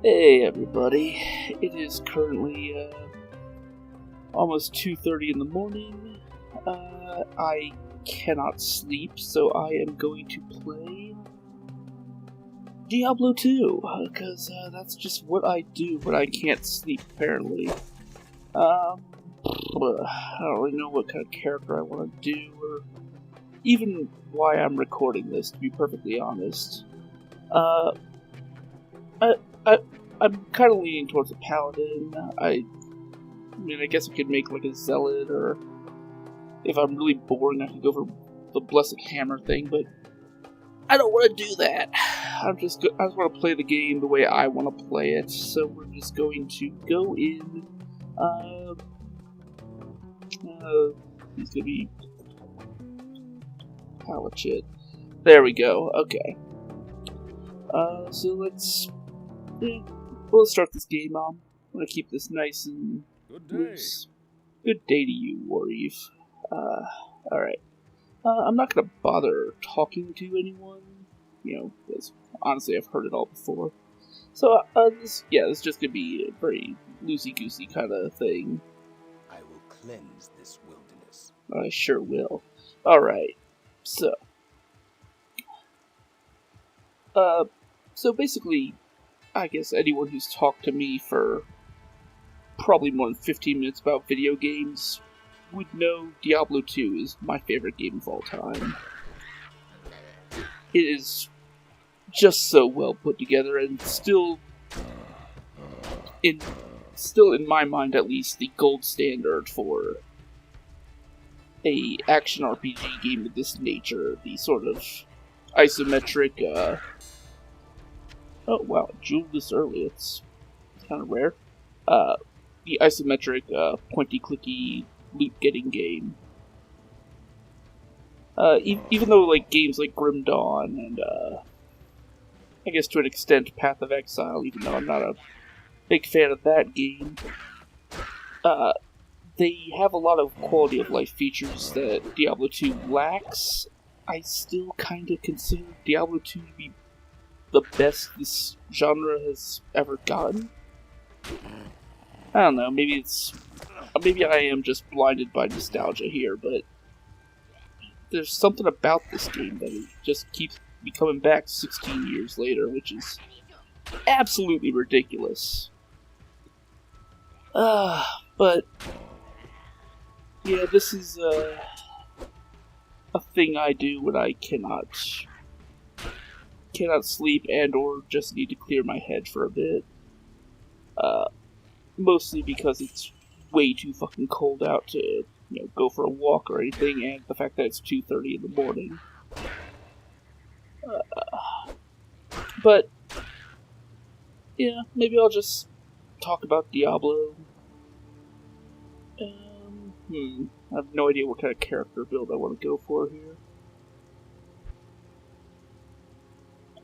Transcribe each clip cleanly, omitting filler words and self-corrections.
Hey everybody, it is currently almost 2:30 in the morning. I cannot sleep, so I am going to play Diablo 2, because that's just what I do when I can't sleep, apparently. I don't really know what kind of character I want to do, or even why I'm recording this, to be perfectly honest. I'm kind of leaning towards a paladin. I mean, I guess I could make like a zealot, or if I'm really boring, I could go for the blessed hammer thing. But I don't want to do that. I just want to play the game the way I want to play it. So we're just going to go in. He's gonna be Paladin. There we go. Okay. So let's start this game on. I'm gonna keep this nice and loose. Good day to you, Warrief. Alright. I'm not gonna bother talking to anyone, because honestly I've heard it all before. So, this is just gonna be a very loosey-goosey kind of thing. I will cleanse this wilderness. I sure will. Alright, so basically, I guess anyone who's talked to me for probably more than 15 minutes about video games would know Diablo 2 is my favorite game of all time. It is just so well put together, and still in my mind at least, the gold standard for a action RPG game of this nature. The sort of isometric, oh wow, I jeweled this early, it's kind of rare. The isometric, pointy-clicky, loot-getting game. Even though, like, games like Grim Dawn and, I guess to an extent Path of Exile, even though I'm not a big fan of that game, they have a lot of quality-of-life features that Diablo 2 lacks. I still kind of consider Diablo 2 to be the best this genre has ever gotten. I don't know, maybe I am just blinded by nostalgia here, but there's something about this game that it just keeps me coming back 16 years later, which is absolutely ridiculous. But yeah, this is a thing I do when I cannot sleep and or just need to clear my head for a bit. Mostly because it's way too fucking cold out to, go for a walk or anything, and the fact that it's 2:30 in the morning. But yeah, maybe I'll just talk about Diablo. I have no idea what kind of character build I want to go for here.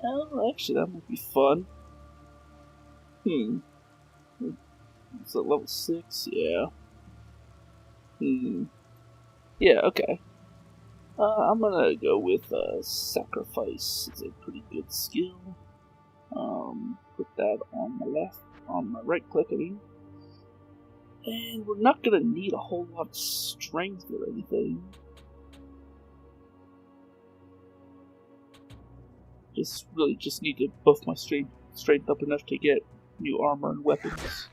Oh, actually, that might be fun. Is it level 6? Yeah. Yeah, okay. I'm gonna go with Sacrifice. It's a pretty good skill. Put that on my right click, I mean. And we're not gonna need a whole lot of strength or anything. Just need to buff my strength up enough to get new armor and weapons.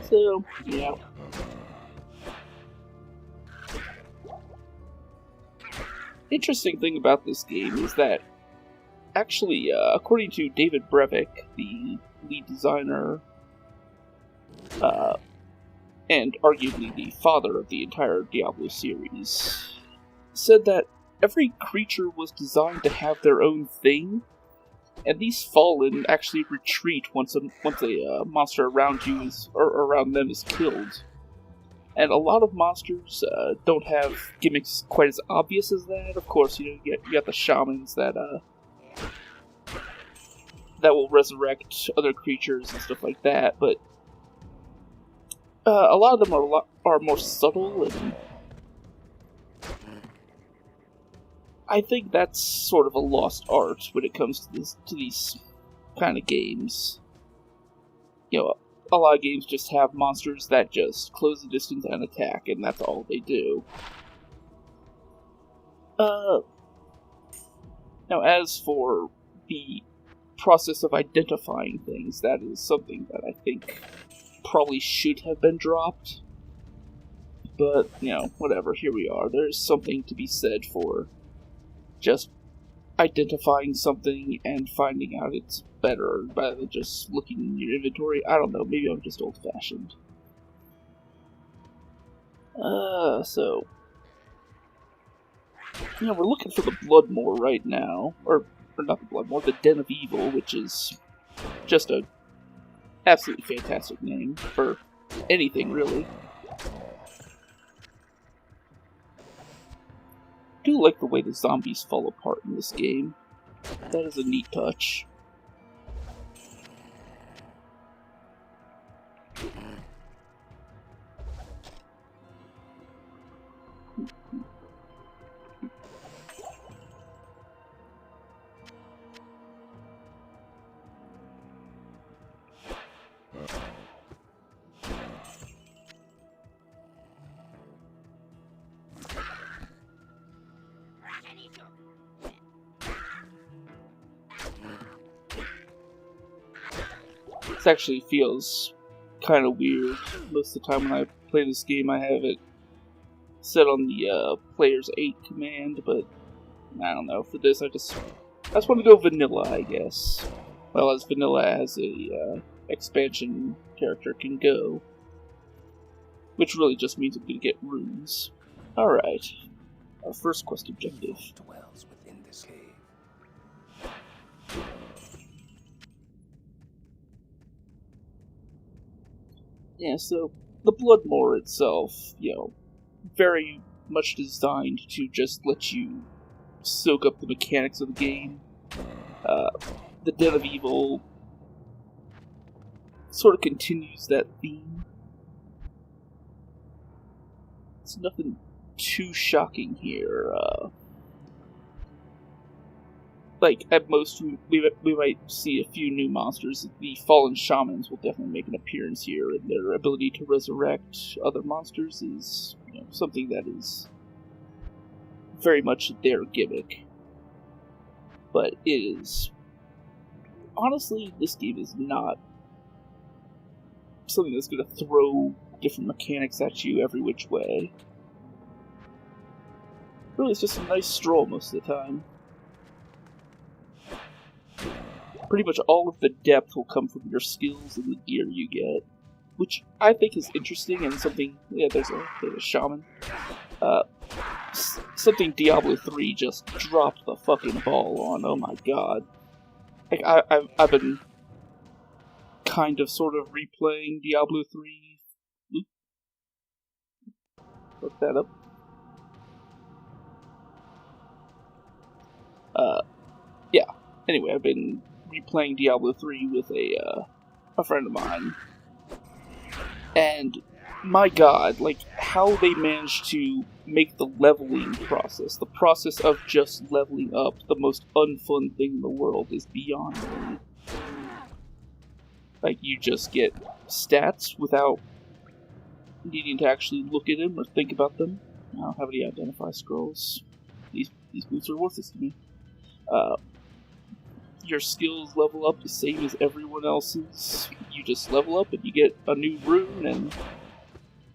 So, yeah. Interesting thing about this game is that, actually, according to David Brevik, the lead designer, and arguably the father of the entire Diablo series, said that every creature was designed to have their own thing, and these fallen actually retreat once a monster around them is killed. And a lot of monsters don't have gimmicks quite as obvious as that. Of course, you got the shamans that will resurrect other creatures and stuff like that. But A lot of them are more subtle, and I think that's sort of a lost art when it comes to these kind of games. You know, a lot of games just have monsters that just close the distance and attack, and that's all they do. Now, as for the process of identifying things, that is something that I think probably should have been dropped. But, you know, whatever, here we are. There's something to be said for just identifying something and finding out it's better rather than just looking in your inventory. I don't know, maybe I'm just old-fashioned. So... You know, we're looking for the Bloodmoor right now. Or not the Bloodmoor, the Den of Evil, which is just a absolutely fantastic name for anything, really. I do like the way the zombies fall apart in this game. That is a neat touch. This actually feels kind of weird. Most of the time when I play this game, I have it set on the player's 8 command, but I don't know. For this, I just want to go vanilla, I guess. Well, as vanilla as a expansion character can go. Which really just means I'm going to get runes. Alright. Our first quest objective. Dwells within this cave. Yeah, so the Bloodmoor itself, you know, very much designed to just let you soak up the mechanics of the game. The Den of Evil sort of continues that theme. It's nothing too shocking here. Like, at most, we might see a few new monsters. The Fallen Shamans will definitely make an appearance here, and their ability to resurrect other monsters is, you know, something that is very much their gimmick. But it is... Honestly, this game is not something that's going to throw different mechanics at you every which way. Really, it's just a nice stroll most of the time. Pretty much all of the depth will come from your skills and the gear you get, which I think is interesting and something. Yeah, there's a shaman. Something Diablo 3 just dropped the fucking ball on. Oh my god! Like I've been kind of sort of replaying Diablo 3. Look that up. Yeah. Anyway, I've been replaying Diablo 3 with a friend of mine, and my god, like, how they managed to make the leveling process, the process of just leveling up, the most unfun thing in the world is beyond me. Like, you just get stats without needing to actually look at them or think about them. I don't have any identify scrolls. These boots are worthless to me. Your skills level up the same as everyone else's. You just level up and you get a new rune, and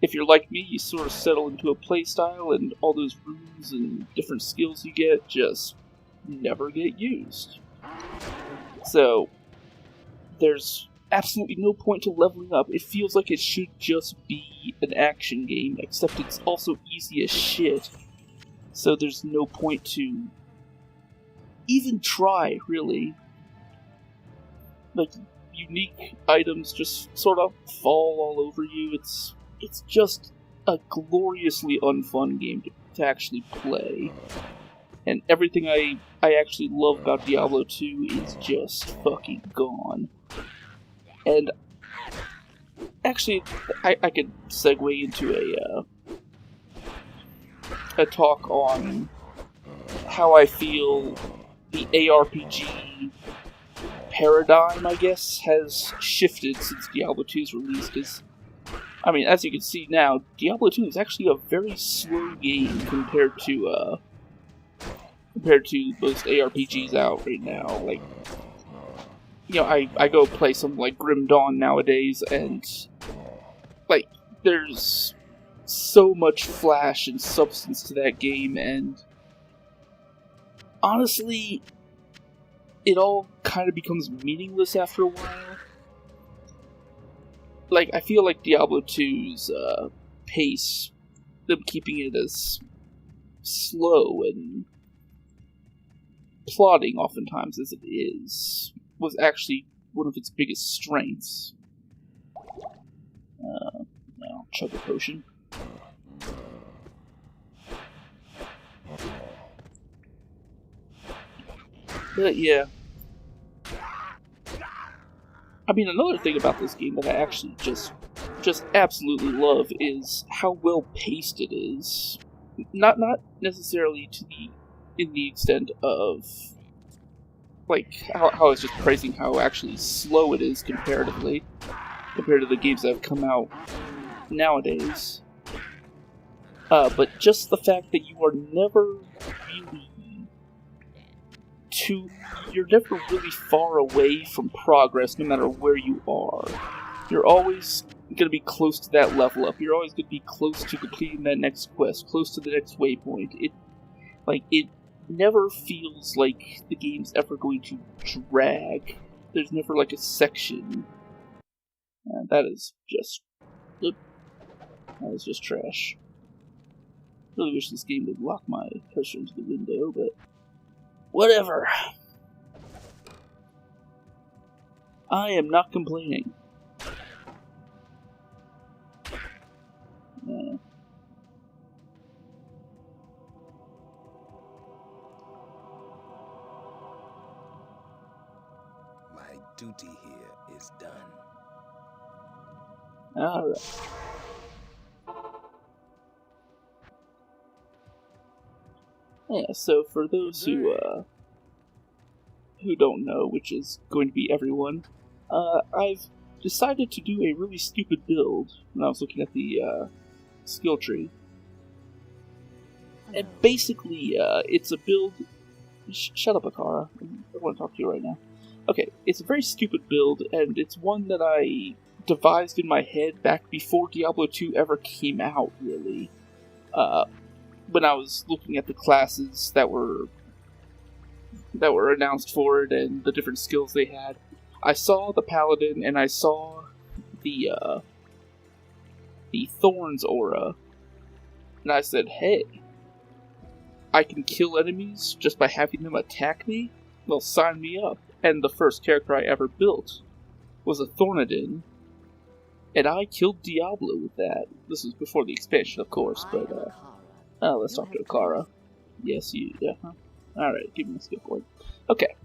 if you're like me, you sort of settle into a playstyle, and all those runes and different skills you get just never get used. So, there's absolutely no point to leveling up. It feels like it should just be an action game, except it's also easy as shit. So there's no point to even try, really. Like, unique items just sort of fall all over you. It's just a gloriously unfun game to actually play. And everything I actually love about Diablo 2 is just fucking gone. And actually, I could segue into a talk on how I feel the ARPG paradigm, I guess, has shifted since Diablo 2's release. Because, I mean, as you can see now, Diablo 2 is actually a very slow game compared to most ARPGs out right now. Like, you know, I go play some like Grim Dawn nowadays, and like there's so much flash and substance to that game, and honestly, it all kind of becomes meaningless after a while. Like, I feel like Diablo 2's pace, them keeping it as slow and plodding oftentimes as it is, was actually one of its biggest strengths. Now, chug a potion. But yeah. I mean, another thing about this game that I actually just absolutely love is how well paced it is. Not necessarily in the extent of like how I was just praising how actually slow it is comparatively compared to the games that have come out nowadays. But just the fact that you are never really you're never really far away from progress, no matter where you are. You're always going to be close to that level up. You're always going to be close to completing that next quest, close to the next waypoint. It never feels like the game's ever going to drag. There's never like a section. And that is just trash. Really wish this game would lock my cursor into the window, but whatever. I am not complaining. My duty here is done. Alright. Yeah, so for those who don't know, which is going to be everyone, I've decided to do a really stupid build when I was looking at the skill tree. And basically, it's a build... Shut up, Akara. I want to talk to you right now. Okay, it's a very stupid build, and it's one that I devised in my head back before Diablo 2 ever came out, really. When I was looking at the classes that were announced for it and the different skills they had, I saw the Paladin and I saw the Thorns aura, and I said, hey, I can kill enemies just by having them attack me? Well, sign me up. And the first character I ever built was a Thorn-o-din, and I killed Diablo with that. This was before the expansion, of course, but let's talk to Akara. Yes, you, yeah, huh? Alright, give me a skill point. Okay.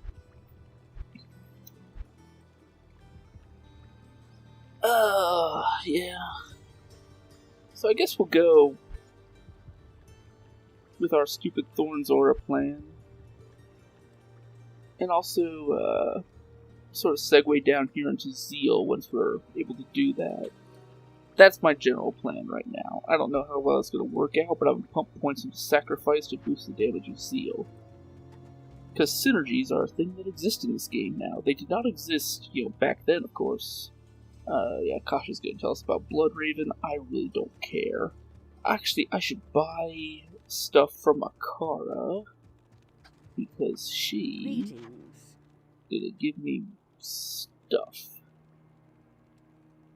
Yeah. So I guess we'll go with our stupid Thorns aura plan. And also, sort of segue down here into Zeal once we're able to do that. That's my general plan right now. I don't know how well it's going to work out, but I'm going to pump points into Sacrifice to boost the damage of Zeal. Because synergies are a thing that exist in this game now. They did not exist, back then, of course. Yeah, Kasha's going to tell us about Bloodraven. I really don't care. Actually, I should buy stuff from Akara, because she gonna give me stuff.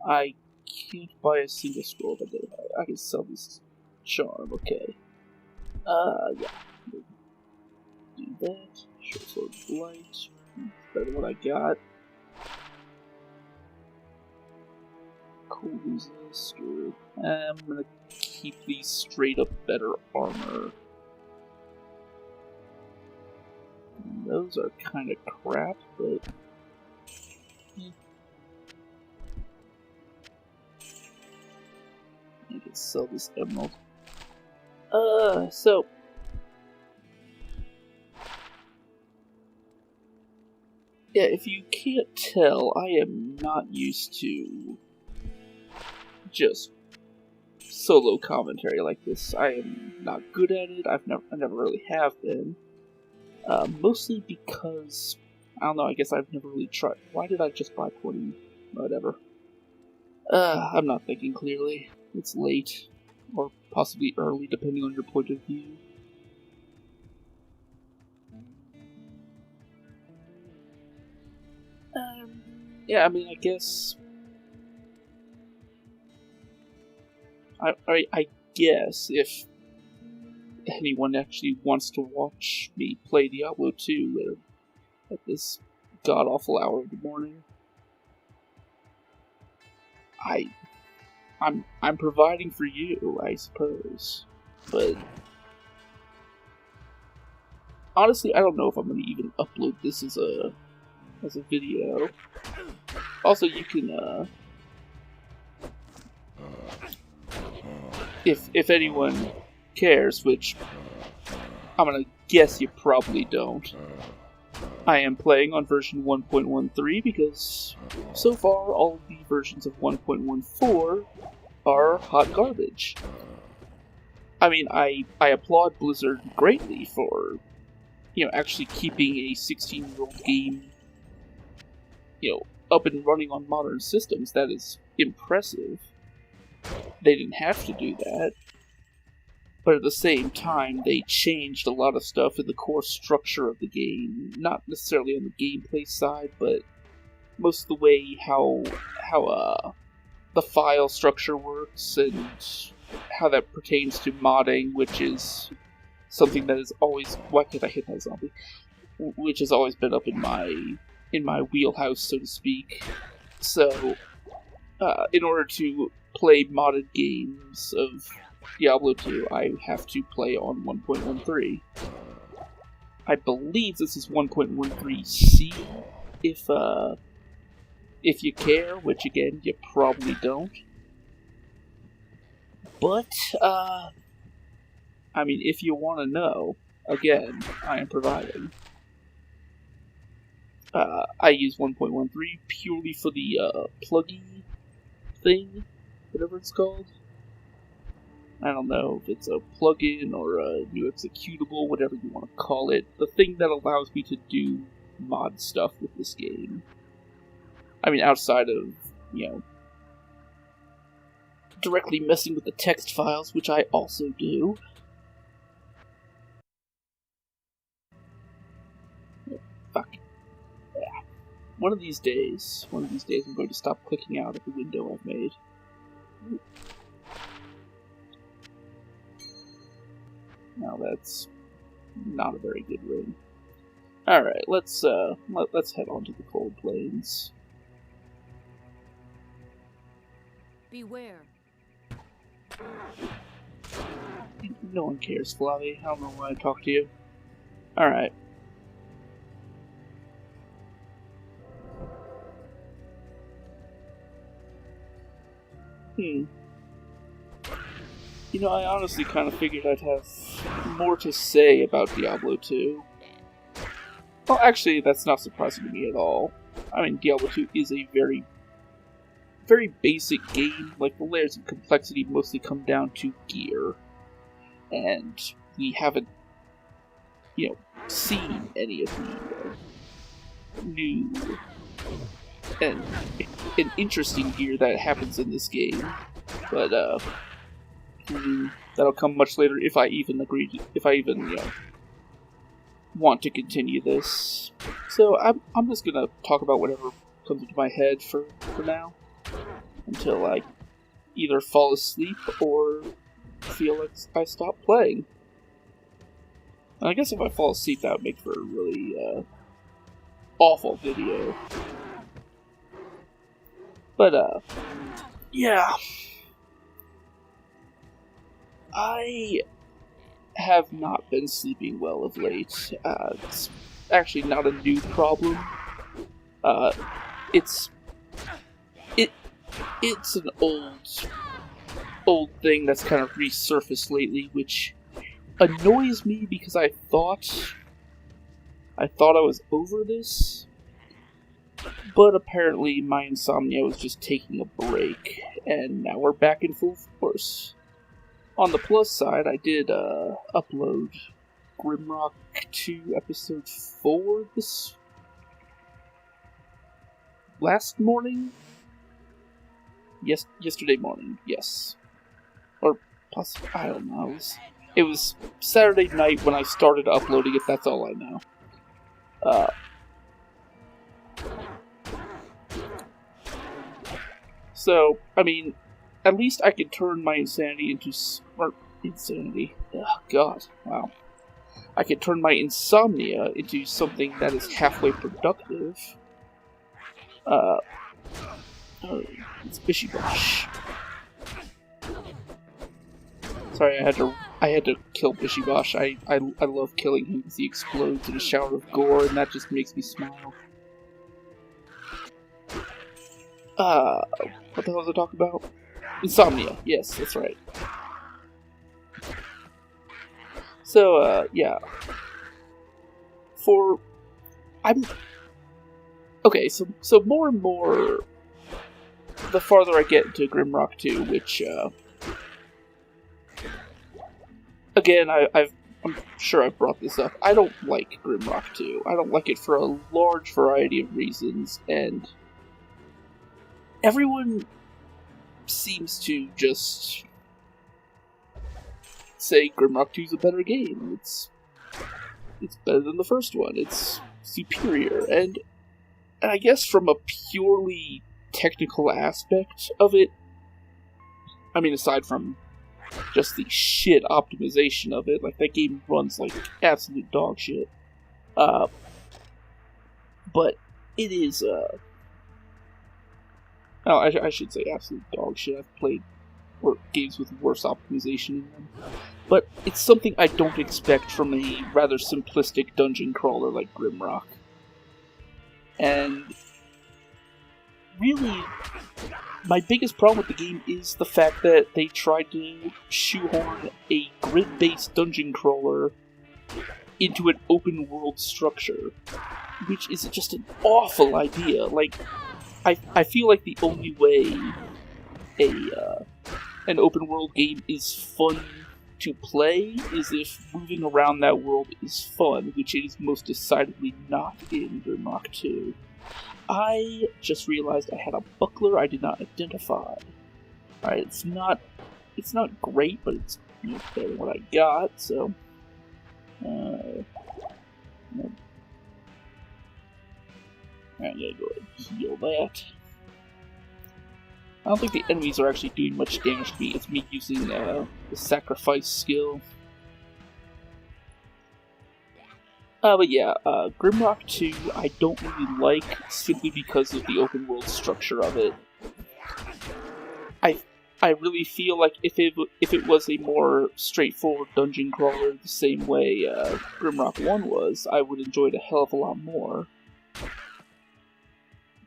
I can't buy a single scroll, but I can sell this charm, okay. Yeah. Do that. Short sword of light. Better than what I got. Cold resistor. I'm gonna keep these straight up better armor. And those are kind of crap, but can sell this emerald. So... yeah, if you can't tell, I am not used to just solo commentary like this. I am not good at it. I never really have been. Mostly because, I don't know, I guess I've never really tried. Why did I just buy 20? Whatever. I'm not thinking clearly. It's late. Or possibly early, depending on your point of view. Yeah, I mean, I guess... I guess if anyone actually wants to watch me play Diablo 2 at this god-awful hour of the morning, I'm providing for you, I suppose. But honestly, I don't know if I'm going to even upload this as a video. Also, you can if anyone cares, which I'm gonna guess you probably don't, I am playing on version 1.13 because so far all of the versions of 1.14 are hot garbage. I mean, I applaud Blizzard greatly for, actually keeping a 16-year-old game, up and running on modern systems. That is impressive. They didn't have to do that. But at the same time, they changed a lot of stuff in the core structure of the game. Not necessarily on the gameplay side, but most of the way how the file structure works and how that pertains to modding, which is something that is always... Why can't I hit that zombie? Which has always been up in my wheelhouse, so to speak. So, in order to play modded games of Diablo 2, I have to play on 1.13. I believe this is 1.13C, if you care, which again, you probably don't. But, I mean, if you want to know, again, I am providing. I use 1.13 purely for the pluggy thing, whatever it's called. I don't know if it's a plugin or a new executable, whatever you want to call it. The thing that allows me to do mod stuff with this game. I mean, outside of, directly messing with the text files, which I also do. Fuck. Yeah. One of these days, I'm going to stop clicking out of the window I've made. Ooh. Now that's not a very good ring. Alright, let's head on to the cold plains. Beware. No one cares, Flavi. I don't know why I talk to you. Alright. I honestly kind of figured I'd have more to say about Diablo 2. Well, actually, that's not surprising to me at all. I mean, Diablo 2 is a very, very basic game. Like, the layers of complexity mostly come down to gear. And we haven't, seen any of the new and interesting gear that happens in this game. But, that'll come much later if I even want to continue this. So I'm just gonna talk about whatever comes into my head for now, until I either fall asleep or feel like I stop playing. And I guess if I fall asleep, that would make for a really awful video. But yeah. I have not been sleeping well of late. It's actually not a new problem. It's an old old thing that's kind of resurfaced lately, which annoys me because I thought I was over this, but apparently my insomnia was just taking a break, and now we're back in full force. On the plus side, I did upload Grimrock 2 episode 4 this last morning? Yesterday morning, yes. Or possibly, I don't know. It was Saturday night when I started uploading it, that's all I know. So, I mean, at least I can turn my insanity into insanity. Oh, God, wow. I can turn my insomnia into something that is halfway productive. It's Bishy Bosh. Sorry, I had to kill Bishy Bosh. I love killing him because he explodes in a shower of gore, and that just makes me smile. What the hell was I talking about? Insomnia. Yes, that's right. So, yeah. Okay, so more and more, the farther I get into Grimrock 2, which, again, I'm sure I've brought this up. I don't like Grimrock 2. I don't like it for a large variety of reasons, and everyone seems to just say Grimrock 2 is a better game. It's better than the first one. It's superior, and I guess from a purely technical aspect of it, I mean, aside from just the shit optimization of it, like, that game runs like absolute dog shit. But it is, oh, I should say absolute dog shit. I've played games with worse optimization in them. But it's something I don't expect from a rather simplistic dungeon crawler like Grimrock. And really, my biggest problem with the game is the fact that they tried to shoehorn a grid-based dungeon crawler into an open-world structure, which is just an awful idea. Like, I feel like the only way an open-world game is fun to play is if moving around that world is fun, which it is most decidedly not in Grimrock 2. I just realized I had a buckler I did not identify. Alright, it's not great, but it's better than what I got, so I'm gonna go ahead and heal that. I don't think the enemies are actually doing much damage to me. It's me using the sacrifice skill. But yeah, Grimrock 2 I don't really like, simply because of the open world structure of it. I really feel like if it was a more straightforward dungeon crawler the same way Grimrock 1 was, I would enjoy it a hell of a lot more.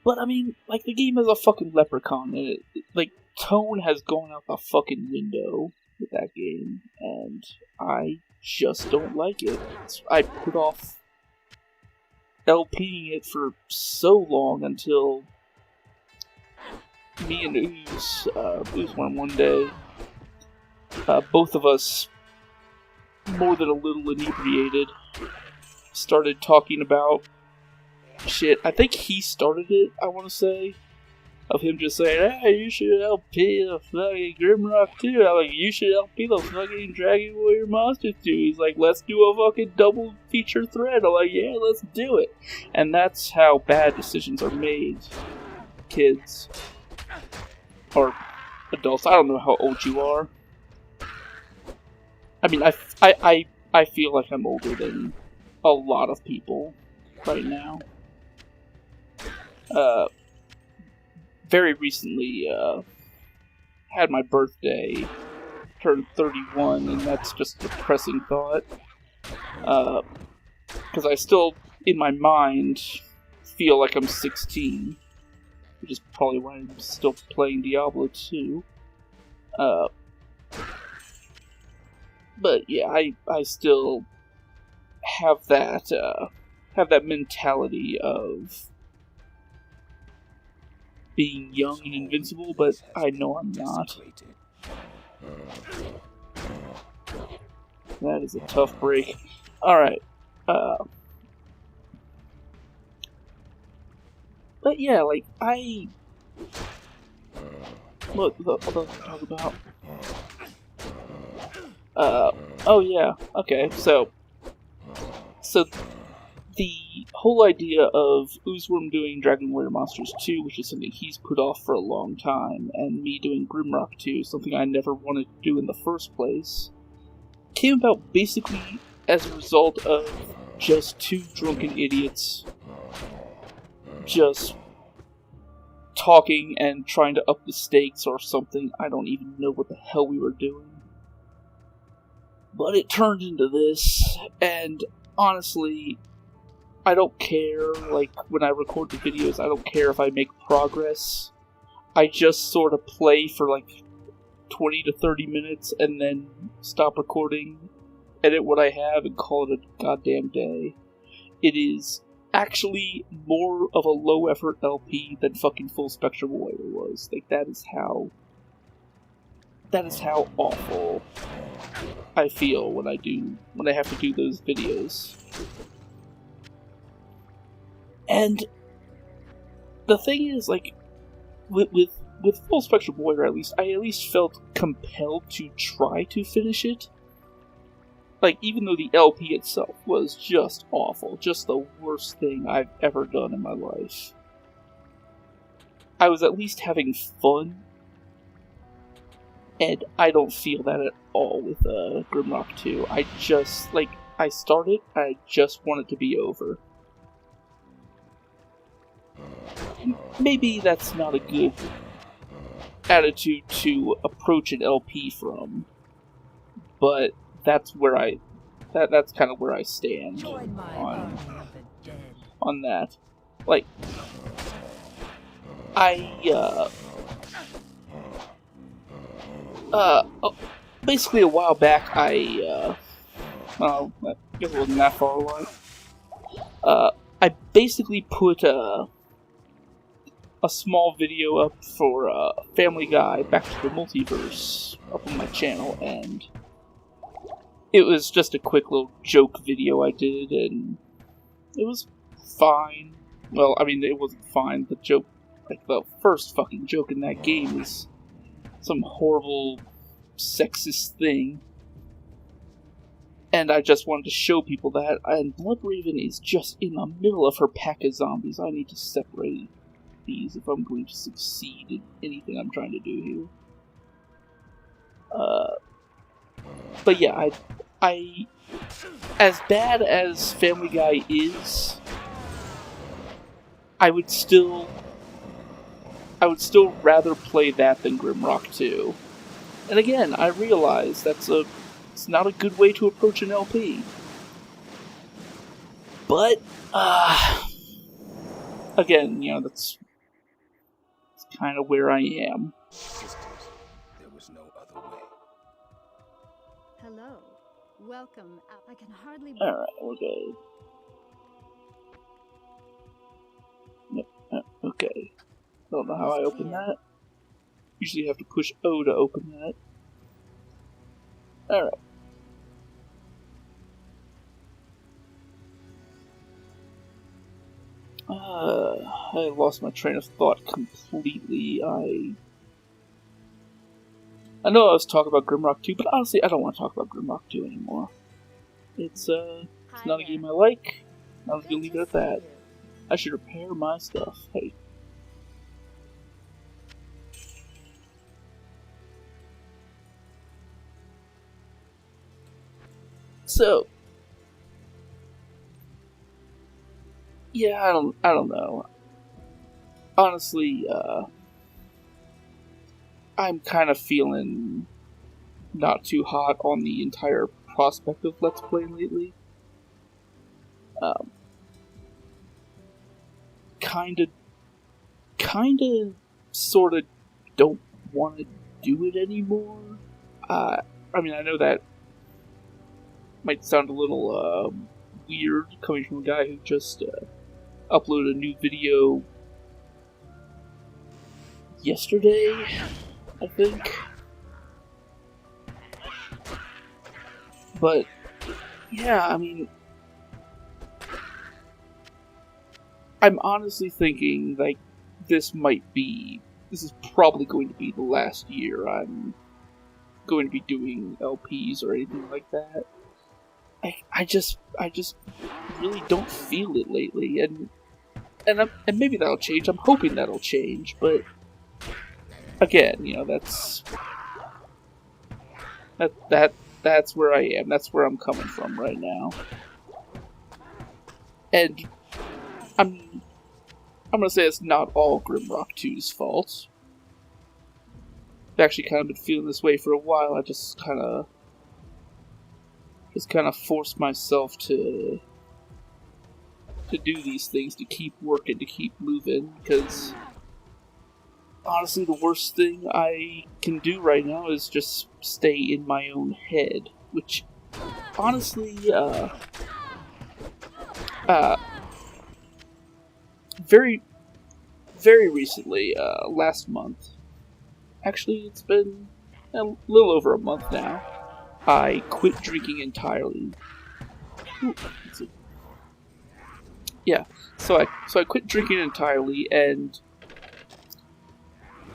But I mean, like, the game has a fucking leprechaun in it. Like, tone has gone out the fucking window with that game, and I just don't like it. I put off LPing it for so long until me and Ooze one day, both of us, more than a little inebriated, started talking about shit. I think he started it, I want to say. Of him just saying, hey, you should LP the fucking Grimrock 2. I'm like, you should LP the fucking Dragon Warrior Monsters 2. He's like, let's do a fucking double feature thread. I'm like, yeah, let's do it. And that's how bad decisions are made. Kids. Or adults. I don't know how old you are. I mean, I feel like I'm older than a lot of people right now. Very recently, had my birthday, turned 31, and that's just a depressing thought. Because I still, in my mind, feel like I'm 16, which is probably why I'm still playing Diablo 2. But yeah, I still have that mentality of being young and invincible, but I know I'm not. That is a tough break. Alright. But yeah, like, Look, what else to talk about? Oh yeah, okay, so the whole idea of Oozworm doing Dragon Warrior Monsters 2, which is something he's put off for a long time, and me doing Grimrock 2, something I never wanted to do in the first place, came about basically as a result of just two drunken idiots just talking and trying to up the stakes or something. I don't even know what the hell we were doing. But it turned into this, and honestly, I don't care. Like, when I record the videos, I don't care if I make progress. I just sort of play for like 20 to 30 minutes and then stop recording, edit what I have, and call it a goddamn day. It is actually more of a low-effort LP than fucking Full Spectrum Warrior was. Like, that is how awful I feel when I have to do those videos. And the thing is, like, with Full Spectrum Warrior, I at least felt compelled to try to finish it. Like, even though the LP itself was just awful, just the worst thing I've ever done in my life, I was at least having fun, and I don't feel that at all with Grimrock 2. I just, like, I started, I just want it to be over. Maybe that's not a good attitude to approach an LP from, but that's kind of where I stand on that. Like, basically a while back, I guess it wasn't that far away. I basically put a small video up for Family Guy Back to the Multiverse up on my channel, and it was just a quick little joke video I did, and it was fine. Well, I mean, it wasn't fine. The joke, like, the first fucking joke in that game is some horrible sexist thing. And I just wanted to show people that, and Bloodraven is just in the middle of her pack of zombies. I need to separate these if I'm going to succeed in anything I'm trying to do here. But yeah, I as bad as Family Guy is, I would still rather play that than Grimrock 2. And again, I realize it's not a good way to approach an LP. But again, you know, that's kind of where I am. There was no other way. Hello. Welcome. I can hardly... Alright, we're good. Yep, okay. Don't know how I open that. Usually you have to push O to open that. Alright. I lost my train of thought completely. I know I was talking about Grimrock 2, but honestly, I don't want to talk about Grimrock 2 anymore. It's not a game I like. I'm just gonna leave it at that. I should repair my stuff. Hey. So, yeah, I don't know. Honestly, I'm kind of feeling not too hot on the entire prospect of Let's Play lately. Kinda, sorta don't want to do it anymore. I mean, I know that might sound a little weird coming from a guy who just uploaded a new video yesterday, I think. But, yeah, I mean, I'm honestly thinking, like, this is probably going to be the last year I'm going to be doing LPs or anything like that. I just really don't feel it lately, and maybe that'll change. I'm hoping that'll change, but again, you know, that's where I am. That's where I'm coming from right now, and I'm gonna say it's not all Grimrock 2's fault. I've actually kind of been feeling this way for a while. I just kind of forced myself to do these things, to keep working, to keep moving, because honestly the worst thing I can do right now is just stay in my own head, which honestly very very recently, last month, actually it's been a little over a month now, I quit drinking entirely. Let's see. Yeah, so I quit drinking entirely, and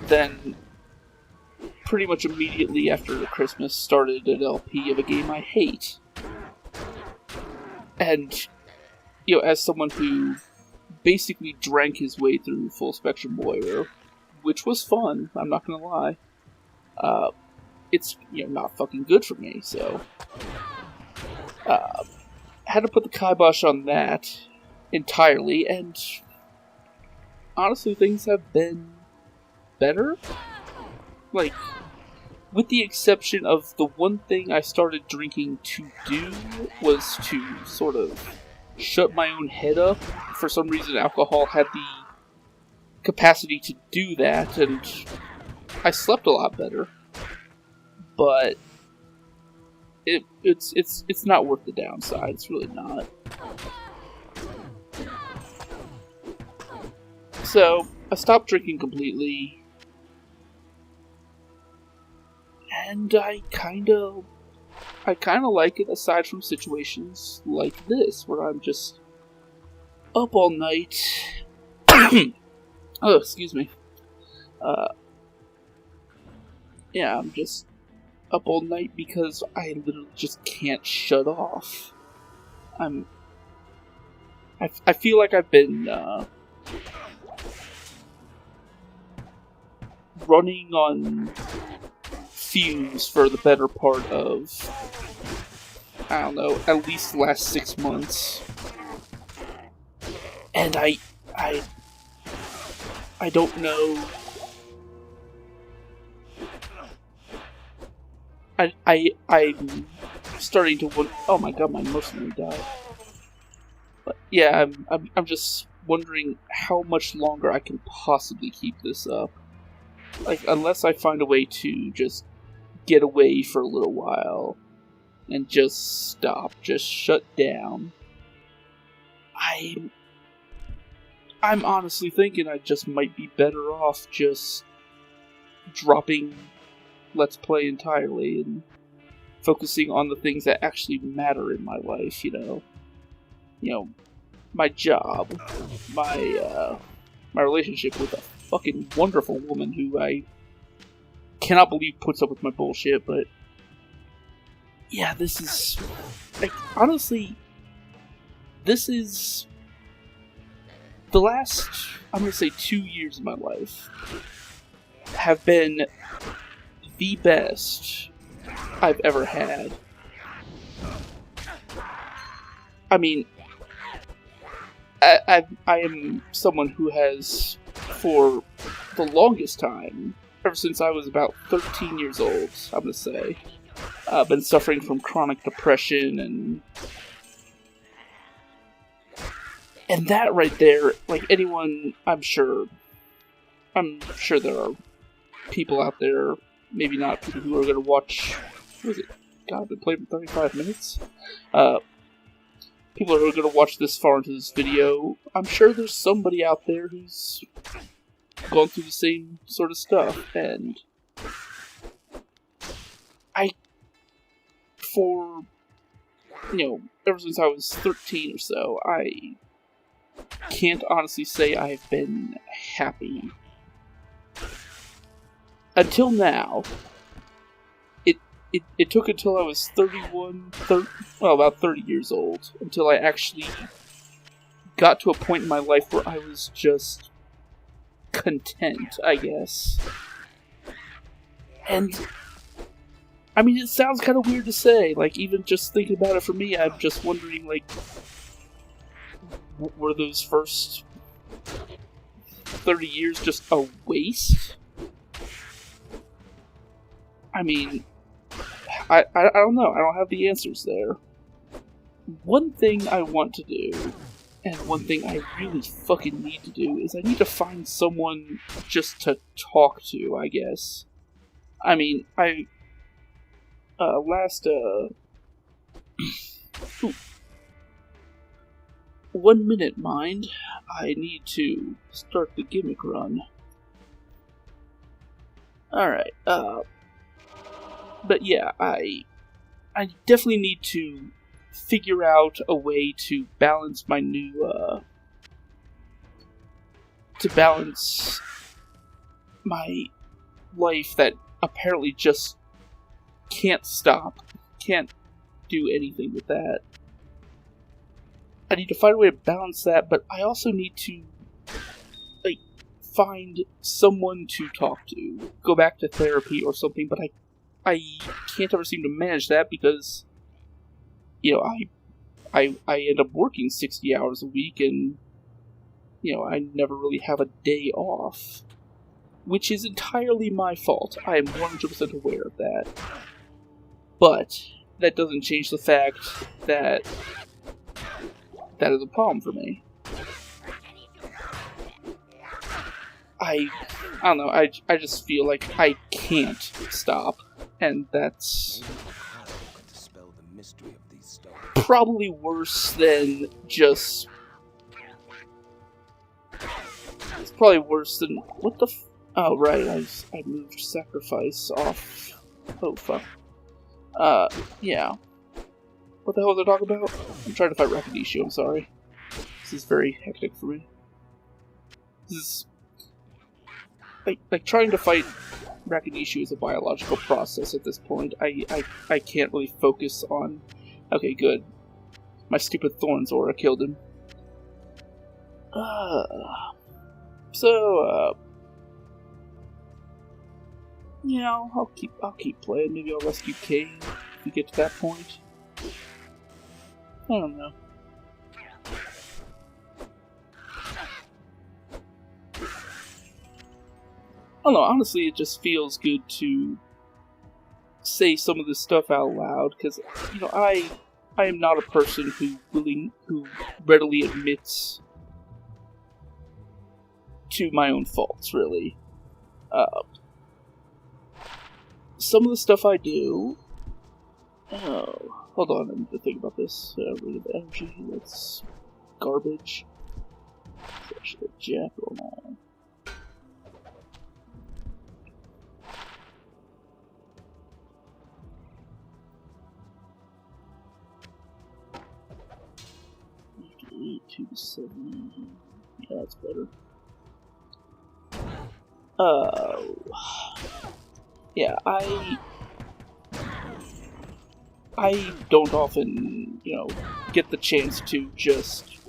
then pretty much immediately after Christmas started an LP of a game I hate. And, you know, as someone who basically drank his way through Full Spectrum Warrior, which was fun, I'm not gonna lie, it's, you know, not fucking good for me, so had to put the kibosh on that entirely, and honestly things have been better, like, with the exception of the one thing I started drinking to do was to sort of shut my own head up. For some reason alcohol had the capacity to do that, and I slept a lot better. But it's not worth the downside. It's really not. So I stopped drinking completely, and I kind of like it, aside from situations like this where I'm just up all night. Oh, excuse me. Yeah, I'm just up all night because I literally just can't shut off. I feel like I've been running on fumes for the better part of, I don't know, at least the last 6 months. And I don't know. I'm starting to wonder. Oh my god, my mouse nearly died. But yeah, I'm just wondering how much longer I can possibly keep this up. Like, unless I find a way to just get away for a little while and just stop, just shut down. I'm honestly thinking I just might be better off just dropping Let's Play entirely and focusing on the things that actually matter in my life, you know, my job, my relationship with a fucking wonderful woman who I cannot believe puts up with my bullshit, but yeah, this is, like, honestly, this is the last, I'm gonna say 2 years of my life have been the best I've ever had. I mean, I am someone who has, for the longest time, ever since I was about 13 years old, I'm gonna say, been suffering from chronic depression, and that right there, like, anyone, I'm sure there are people out there maybe not people who are going to watch, what was it? God, I've been playing for 35 minutes? People who are going to watch this far into this video, I'm sure there's somebody out there who's gone through the same sort of stuff, and ever since I was 13 or so, I can't honestly say I've been happy. Until now. It took until I was about 30 years old, until I actually got to a point in my life where I was just content, I guess. And, I mean, it sounds kind of weird to say, like, even just thinking about it for me, I'm just wondering, like, were those first 30 years just a waste? I mean, I don't know. I don't have the answers there. One thing I want to do, and one thing I really fucking need to do, is I need to find someone just to talk to, I guess. I mean, ooh. 1 minute, mind. I need to start the gimmick run. Alright, but yeah, I definitely need to figure out a way to balance my to balance my life that apparently just can't stop, can't do anything with that. I need to find a way to balance that, but I also need to, like, find someone to talk to. Go back to therapy or something, but I can't ever seem to manage that because, I end up working 60 hours a week and, I never really have a day off. Which is entirely my fault. I am 100% aware of that. But that doesn't change the fact that that is a problem for me. I don't know, I just feel like I can't stop, and that's probably worse than just... It's probably worse than... What the oh, right, I moved sacrifice off. Oh, fuck. Yeah. What the hell was I talking about? I'm trying to fight Rakadishu, I'm sorry. This is very hectic for me. This is... Like trying to fight Rakadishu is a biological process at this point. I can't really focus on... Okay, good. My stupid Thorns aura killed him. I'll keep playing. Maybe I'll rescue Cain if we get to that point. I don't know. I don't know, honestly, it just feels good to say some of this stuff out loud, because, I am not a person who readily admits to my own faults, really. Some of the stuff I do... Oh, hold on, I need to think about this. Rid of energy, that's garbage. It's actually a jackal now. To 7. Yeah, that's better. Yeah, I don't often, get the chance to just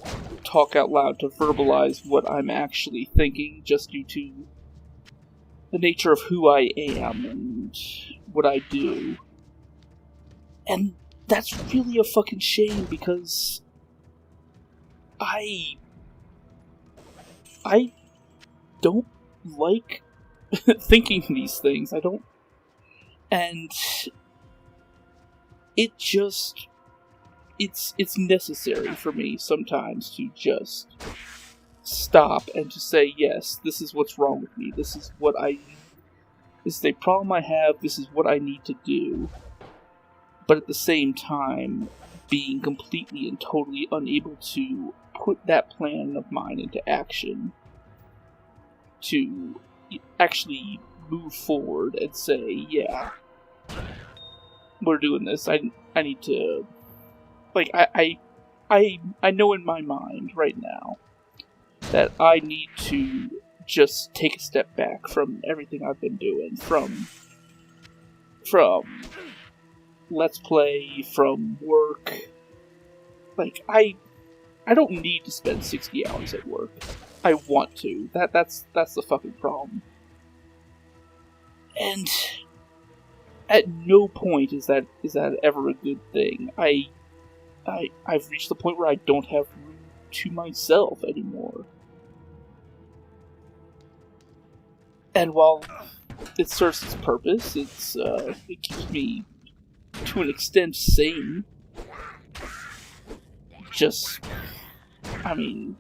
talk out loud, to verbalize what I'm actually thinking, just due to the nature of who I am and what I do. And that's really a fucking shame, because I don't like thinking these things. I don't. And it just... It's necessary for me sometimes to just stop and to say, yes, this is what's wrong with me. This is what I This is a problem I have, this is what I need to do. But at the same time, being completely and totally unable to put that plan of mine into action. To actually move forward and say, yeah, we're doing this. I need to... Like, I know in my mind right now that I need to just take a step back from everything I've been doing. From Let's Play, from work. Like, I don't need to spend 60 hours at work. I want to. That's the fucking problem. And at no point is that ever a good thing. I've reached the point where I don't have room to myself anymore. And while it serves its purpose, it keeps me to an extent sane. Just, I mean,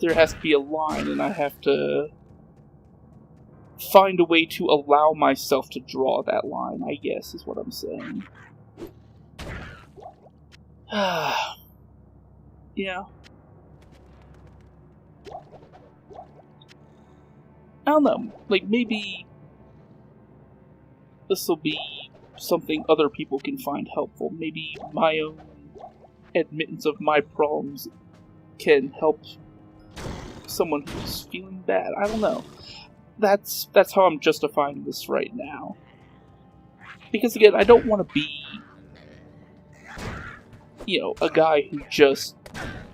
there has to be a line, and I have to find a way to allow myself to draw that line, I guess, is what I'm saying. Yeah. I don't know, like, maybe this will be something other people can find helpful. Maybe my own admittance of my problems can help someone who's feeling bad. I don't know. That's how I'm justifying this right now. Because again, I don't want to be, a guy who just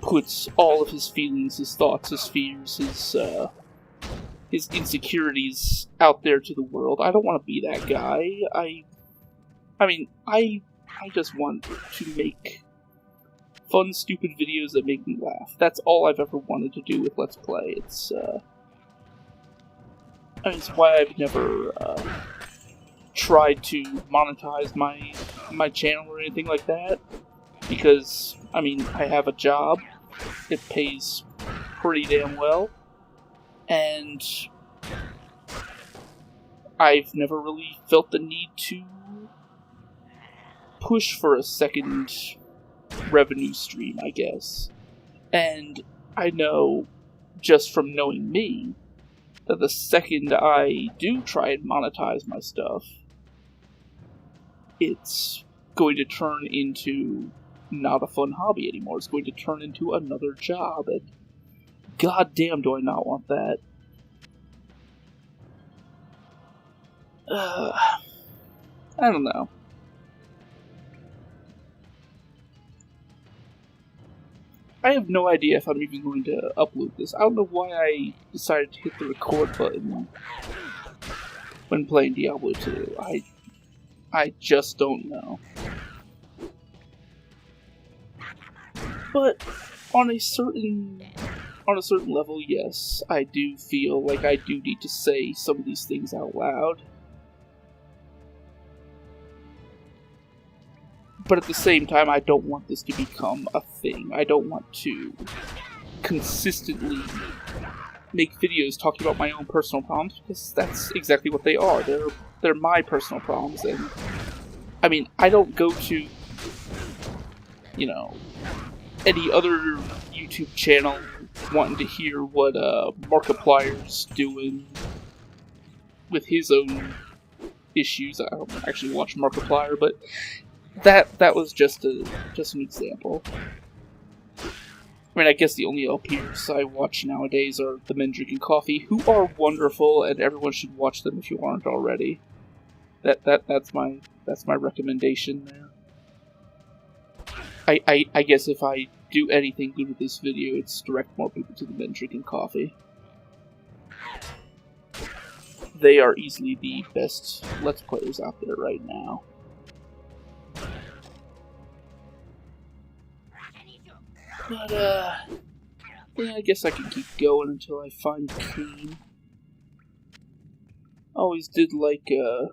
puts all of his feelings, his thoughts, his fears, his insecurities out there to the world. I don't want to be that guy. I just want to make fun, stupid videos that make me laugh. That's all I've ever wanted to do with Let's Play. It's why I've never tried to monetize my channel or anything like that. Because, I have a job. It pays pretty damn well. And I've never really felt the need to push for a second revenue stream, I guess. And I know, just from knowing me, that the second I do try and monetize my stuff, it's going to turn into not a fun hobby anymore. It's going to turn into another job, and goddamn do I not want that. I don't know. I have no idea if I'm even going to upload this. I don't know why I decided to hit the record button when playing Diablo 2. I just don't know. But on a certain level, yes, I do feel like I do need to say some of these things out loud. But at the same time, I don't want this to become a thing. I don't want to consistently make videos talking about my own personal problems, because that's exactly what they are. They're my personal problems, and I don't go to, any other YouTube channel wanting to hear what Markiplier's doing with his own issues. I don't actually watch Markiplier, but that was just an example. I guess the only LPers I watch nowadays are The Men Drinking Coffee, who are wonderful, and everyone should watch them if you aren't already. That's my recommendation there. I guess if I do anything good with this video, it's direct more people to The Men Drinking Coffee. They are easily the best Let's Players out there right now. But, yeah, I guess I can keep going until I find Cain. Always did like, the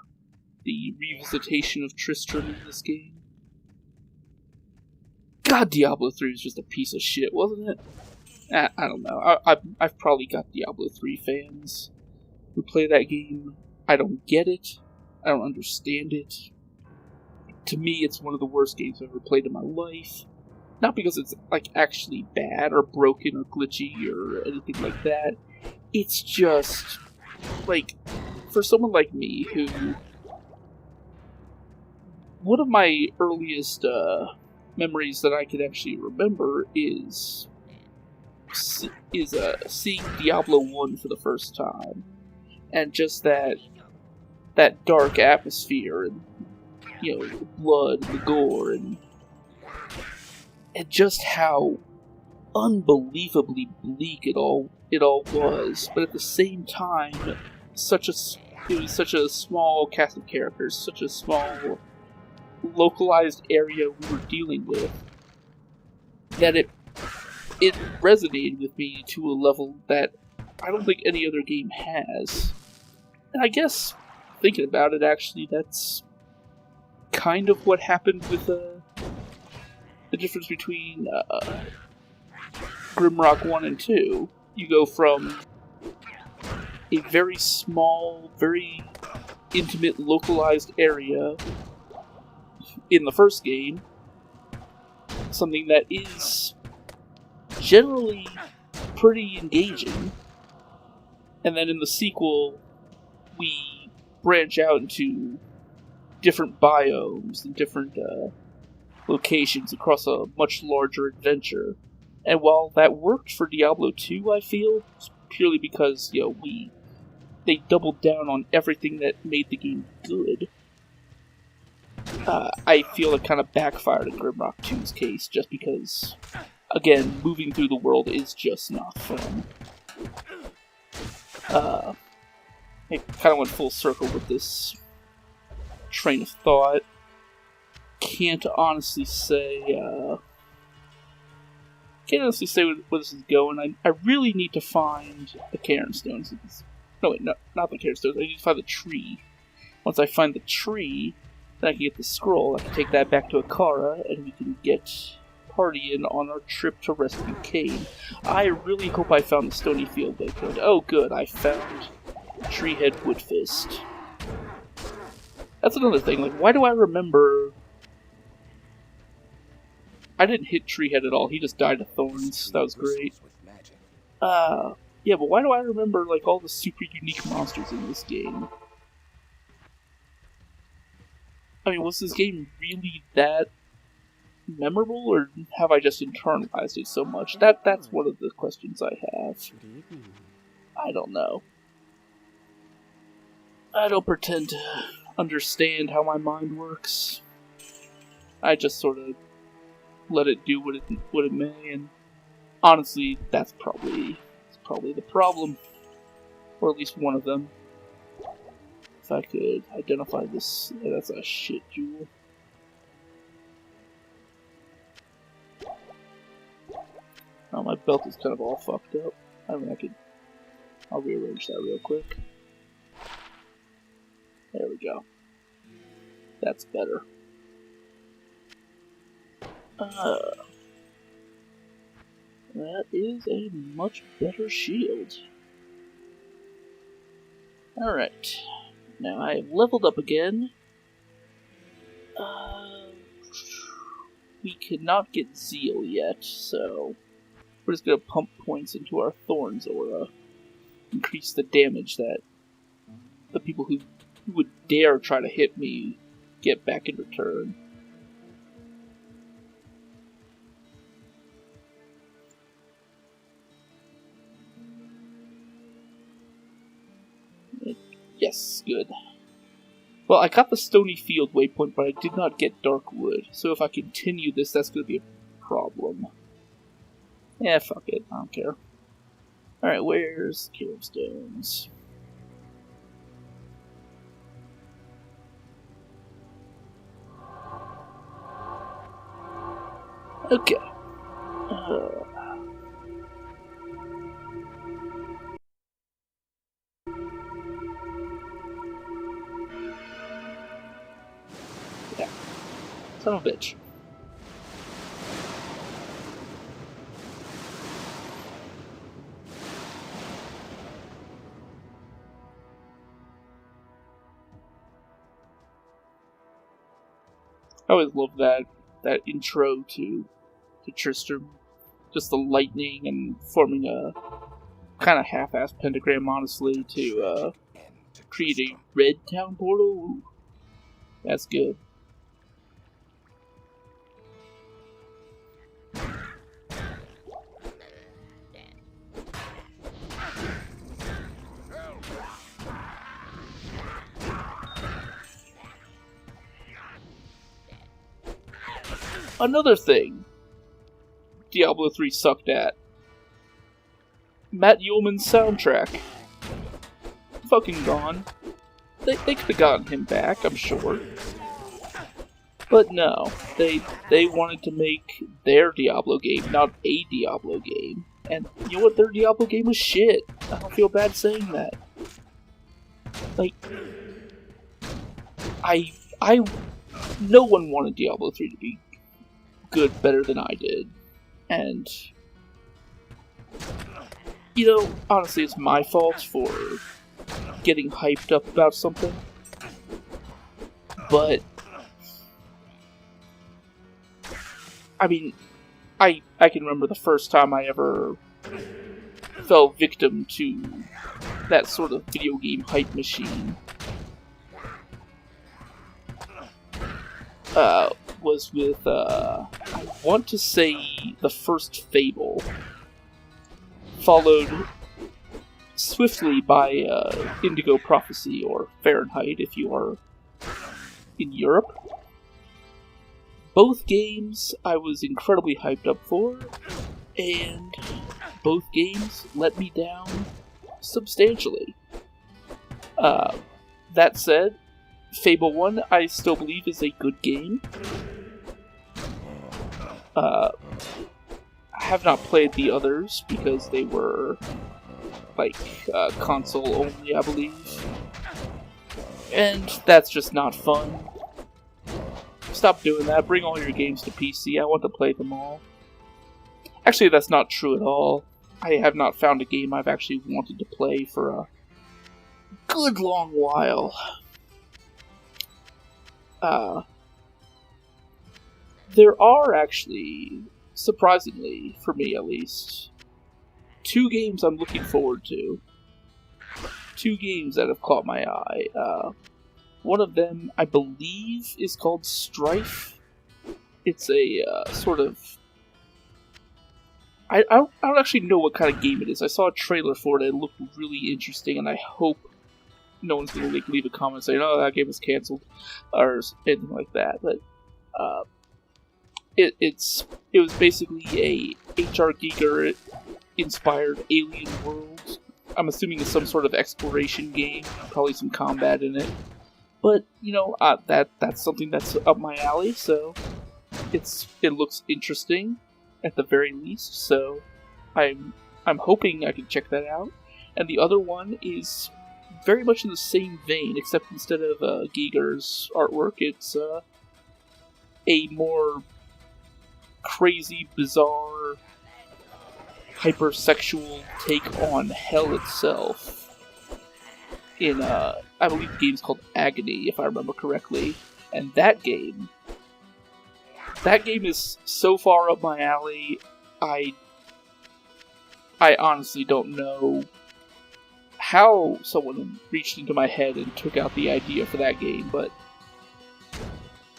revisitation of Tristram in this game. God, Diablo 3 was just a piece of shit, wasn't it? I don't know. I've probably got Diablo 3 fans who play that game. I don't get it. I don't understand it. To me, it's one of the worst games I've ever played in my life. Not because it's like actually bad or broken or glitchy or anything like that. It's just like, for someone like me who, one of my earliest memories that I could actually remember is seeing Diablo 1 for the first time, and just that dark atmosphere, and the blood and the gore, and just how unbelievably bleak it all was. But at the same time, it was such a small cast of characters, such a small localized area we were dealing with, that it resonated with me to a level that I don't think any other game has. And I guess, thinking about it, actually, that's kind of what happened with the difference between Grimrock 1 and 2. You go from a very small, very intimate, localized area in the first game, something that is generally pretty engaging, and then in the sequel, we branch out into different biomes and different locations across a much larger adventure. And while that worked for Diablo 2, I feel, purely because, they doubled down on everything that made the game good, I feel it kind of backfired in Grimrock 2's case, just because, again, moving through the world is just not fun. I kind of went full circle with this train of thought. Can't honestly say where this is going. I really need to find the Cairn Stones. No, wait, no, not the Cairn Stones. I need to find the tree. Once I find the tree, then I can get the scroll. I can take that back to Akara, and we can get partying on our trip to rescue Cain. I really hope I found the Stony Field waypoint. Oh, good, I found Treehead Woodfist. That's another thing. Like, why do I remember? I didn't hit Treehead at all. He just died of thorns. That was great. Yeah, but why do I remember, like, all the super unique monsters in this game? I mean, was this game really that memorable, or have I just internalized it so much? That's one of the questions I have. I don't know. I don't pretend to understand how my mind works. I just sort of let it do what it may, and honestly, that's probably the problem, or at least one of them. If I could identify this, yeah, that's a shit jewel. Oh, my belt is kind of all fucked up. I mean, I'll rearrange that real quick. There we go. That's better. That is a much better shield. Alright. Now I have leveled up again. We cannot get Zeal yet, so we're just gonna pump points into our Thorns aura. Increase the damage that the people who would dare try to hit me get back in return. Yes, good. Well, I got the Stony Field waypoint, but I did not get Dark Wood. So if I continue this, that's going to be a problem. Yeah, fuck it. I don't care. Alright, where's Cairn Stones? Okay. Yeah. Son of a bitch. I always love that intro to Tristram. Just the lightning and forming a kind of half-assed pentagram, honestly, to create a red town portal. Ooh, that's good. Another thing Diablo 3 sucked at. Matt Uelmen's soundtrack. Fucking gone. They could have gotten him back, I'm sure. But no, they wanted to make their Diablo game, not a Diablo game. And you know what? Their Diablo game was shit. I don't feel bad saying that. Like, no one wanted Diablo 3 to be good better than I did. And, you know, honestly, it's my fault for getting hyped up about something. But, I mean, I can remember the first time I ever fell victim to that sort of video game hype machine. Was with, I want to say, the first Fable, followed swiftly by Indigo Prophecy, or Fahrenheit if you are in Europe. Both games I was incredibly hyped up for, and both games let me down substantially. That said, Fable 1 I still believe is a good game. I have not played the others because they were like console only, I believe. And that's just not fun. Stop doing that. Bring all your games to PC. I want to play them all. Actually, that's not true at all. I have not found a game I've actually wanted to play for a good long while. There are actually, surprisingly, for me at least, 2 games I'm looking forward to. 2 games that have caught my eye. One of them, I believe, is called Strife. It's a sort of... I don't actually know what kind of game it is. I saw a trailer for it and it looked really interesting, and I hope no one's going to leave a comment saying, oh, that game is cancelled, or anything like that. But it was basically a H.R. Giger inspired alien world. I'm assuming it's some sort of exploration game, probably some combat in it. But you know, that's something that's up my alley. So it looks interesting at the very least. So I'm hoping I can check that out. And the other one is very much in the same vein, except instead of Giger's artwork, it's a more crazy, bizarre, hypersexual take on hell itself. In, I believe the game's called Agony, if I remember correctly. And that game is so far up my alley, I honestly don't know how someone reached into my head and took out the idea for that game, but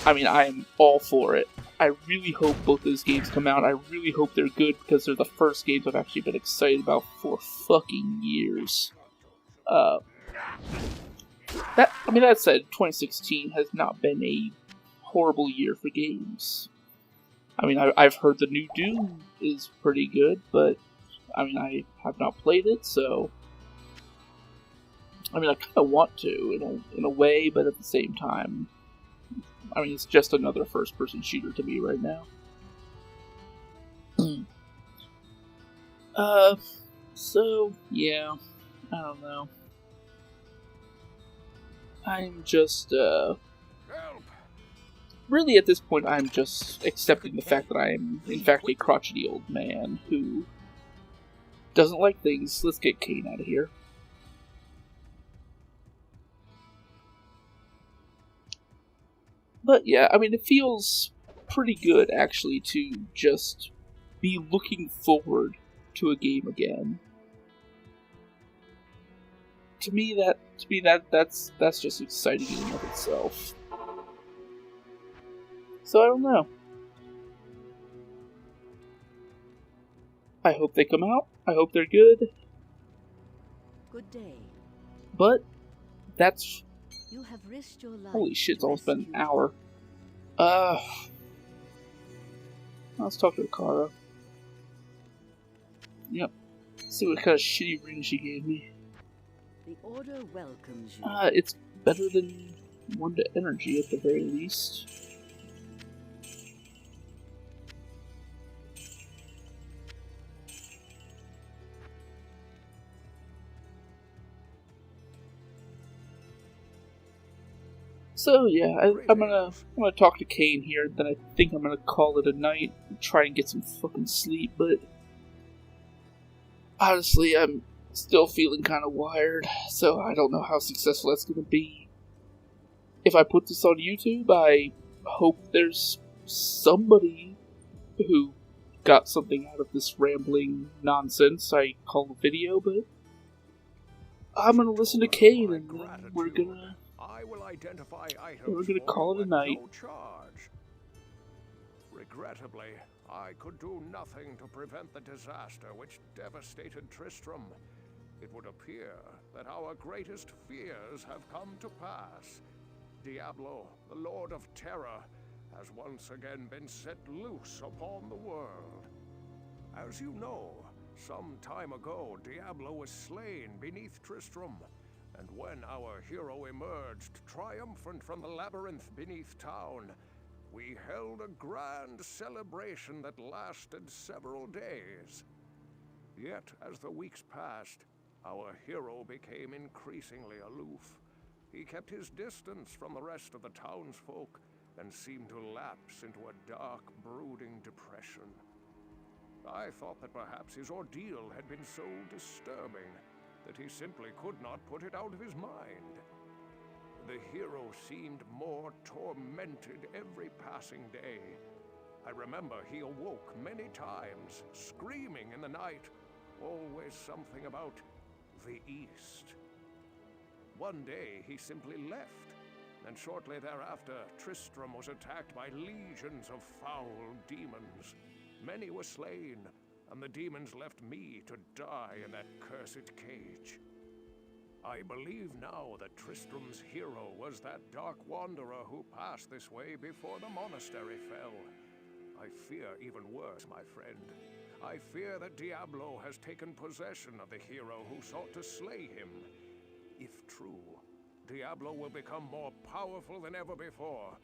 I mean, I am all for it. I really hope both those games come out. I really hope they're good, because they're the first games I've actually been excited about for fucking years. That said, 2016 has not been a horrible year for games. I mean, I've heard the new Doom is pretty good, but I mean, I have not played it, so I mean, I kind of want to, in a way, but at the same time, I mean, it's just another first-person shooter to me right now. So, yeah, I don't know. I'm just, really at this point, I'm just accepting the fact that I am, in fact, a crotchety old man who doesn't like things. Let's get Cain out of here. But yeah, I mean, it feels pretty good actually to just be looking forward to a game again. To me, that's just exciting in and of itself. So I don't know. I hope they come out. I hope they're good. Good day. But that's You have risked your life. holy shit! It's to almost been an rescue- hour. Let's talk to Akara. Yep. See what kind of shitty ring she gave me. The order welcomes you. It's better than one to energy at the very least. So yeah, I'm gonna talk to Cain here. Then I think I'm gonna call it a night and try and get some fucking sleep. But honestly, I'm still feeling kind of wired, so I don't know how successful that's gonna be. If I put this on YouTube, I hope there's somebody who got something out of this rambling nonsense I call a video. But I'm gonna listen to Cain, and then we're gonna call it a night. No charge. Regrettably, I could do nothing to prevent the disaster which devastated Tristram. It would appear that our greatest fears have come to pass. Diablo, the Lord of Terror, has once again been set loose upon the world. As you know, some time ago, Diablo was slain beneath Tristram, and when our hero emerged triumphant from the labyrinth beneath town, we held a grand celebration that lasted several days. Yet, as the weeks passed, our hero became increasingly aloof. He kept his distance from the rest of the townsfolk and seemed to lapse into a dark, brooding depression. I thought that perhaps his ordeal had been so disturbing that he simply could not put it out of his mind. The hero seemed more tormented every passing day. I remember he awoke many times, screaming in the night, always something about the East. One day he simply left, and shortly thereafter Tristram was attacked by legions of foul demons. Many were slain, and the demons left me to die in that cursed cage. I believe now that Tristram's hero was that dark wanderer who passed this way before the monastery fell. I fear even worse, my friend. I fear that Diablo has taken possession of the hero who sought to slay him. If true, Diablo will become more powerful than ever before.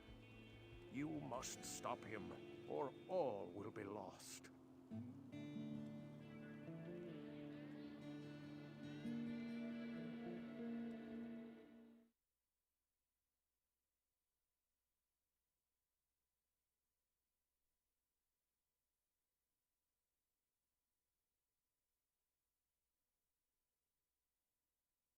You must stop him, or all will be lost.